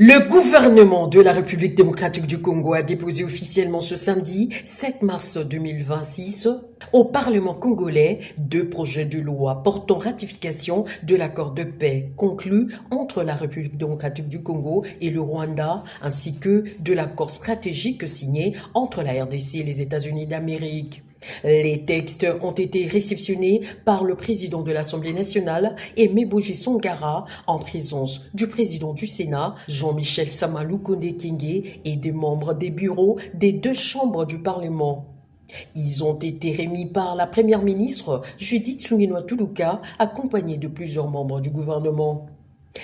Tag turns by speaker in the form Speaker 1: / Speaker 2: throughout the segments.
Speaker 1: Le gouvernement de la République démocratique du Congo a déposé officiellement ce samedi 7 mars 2026 au Parlement congolais deux projets de loi portant ratification de l'accord de paix conclu entre la République démocratique du Congo et le Rwanda, ainsi que de l'accord stratégique signé entre la RDC et les États-Unis d'Amérique. Les textes ont été réceptionnés par le président de l'Assemblée nationale, Aimé Boji Songara, en présence du président du Sénat, Jean-Michel Samalou Konde-Kenge, et des membres des bureaux des deux chambres du Parlement. Ils ont été remis par la première ministre Judith Suminwa-Tuluka, accompagnée de plusieurs membres du gouvernement.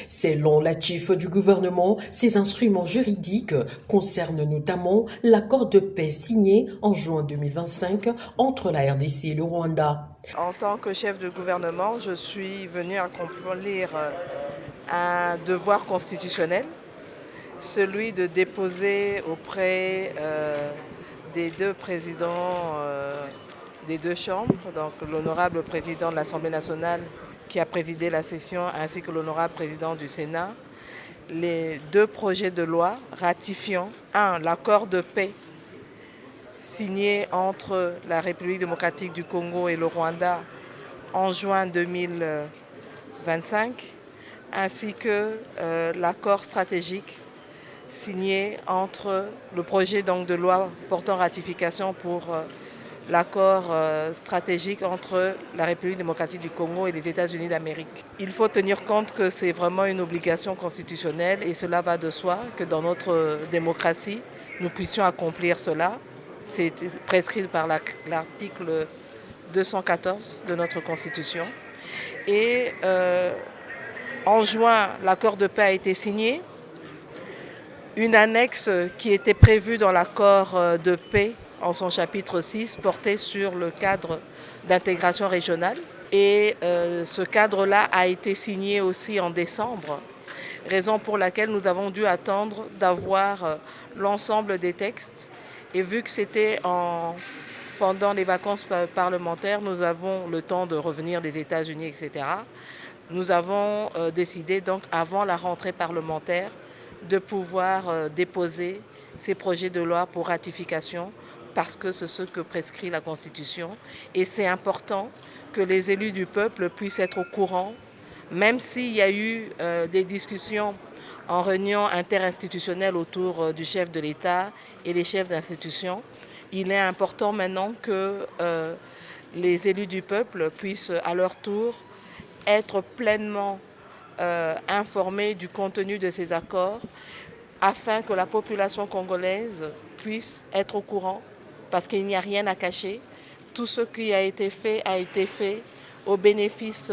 Speaker 1: Selon la chef du gouvernement, ces instruments juridiques concernent notamment l'accord de paix signé en juin 2025 entre la RDC et le Rwanda.
Speaker 2: En tant que chef de gouvernement, je suis venu accomplir un devoir constitutionnel, celui de déposer auprès des deux présidents des deux chambres, donc l'honorable président de l'Assemblée nationale qui a présidé la session ainsi que l'honorable président du Sénat, les deux projets de loi ratifiant l'accord de paix signé entre la République démocratique du Congo et le Rwanda en juin 2025, ainsi que l'accord stratégique signé entre le projet donc, de loi portant ratification pour l'accord stratégique entre la République démocratique du Congo et les États-Unis d'Amérique. Il faut tenir compte que c'est vraiment une obligation constitutionnelle et cela va de soi que dans notre démocratie, nous puissions accomplir cela. C'est prescrit par l'article 214 de notre Constitution. Et en juin, l'accord de paix a été signé. Une annexe qui était prévue dans l'accord de paix en son chapitre 6 portait sur le cadre d'intégration régionale. Et ce cadre-là a été signé aussi en décembre, raison pour laquelle nous avons dû attendre d'avoir l'ensemble des textes. Et vu que c'était pendant les vacances parlementaires, nous avons le temps de revenir des États-Unis, etc. Nous avons décidé donc avant la rentrée parlementaire de pouvoir déposer ces projets de loi pour ratification parce que c'est ce que prescrit la Constitution. Et c'est important que les élus du peuple puissent être au courant, même s'il y a eu des discussions en réunion interinstitutionnelle autour du chef de l'État et les chefs d'institutions. Il est important maintenant que les élus du peuple puissent à leur tour être pleinement informés du contenu de ces accords afin que la population congolaise puisse être au courant parce qu'il n'y a rien à cacher. Tout ce qui a été fait au bénéfice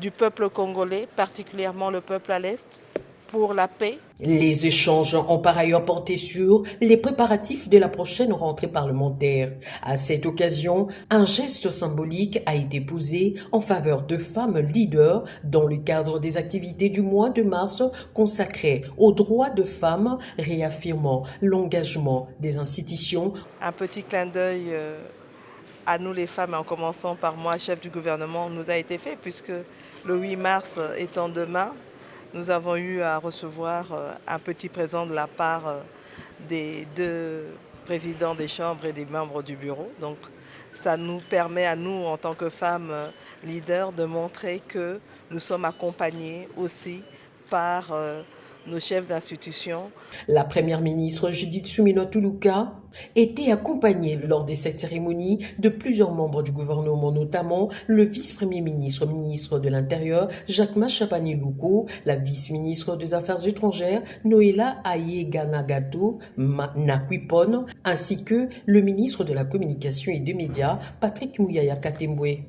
Speaker 2: du peuple congolais, particulièrement le peuple à l'Est, pour la paix.
Speaker 1: Les échanges ont par ailleurs porté sur les préparatifs de la prochaine rentrée parlementaire. À cette occasion, un geste symbolique a été posé en faveur de femmes leaders dans le cadre des activités du mois de mars consacrées aux droits de femmes, réaffirmant l'engagement des institutions.
Speaker 2: Un petit clin d'œil à nous les femmes, en commençant par moi, chef du gouvernement, nous a été fait puisque le 8 mars étant demain, nous avons eu à recevoir un petit présent de la part des deux présidents des chambres et des membres du bureau. Donc ça nous permet à nous, en tant que femmes leaders, de montrer que nous sommes accompagnés aussi par nos chefs d'institution.
Speaker 1: La première ministre Judith Suminwa-Tuluka était accompagnée lors de cette cérémonie de plusieurs membres du gouvernement, notamment le vice-premier ministre, ministre de l'Intérieur, Jacquemin Chapani-Louko, la vice-ministre des Affaires étrangères, Noéla Ayeganagato Nakwipon, ainsi que le ministre de la Communication et des Médias, Patrick Mouyaya Katembwe.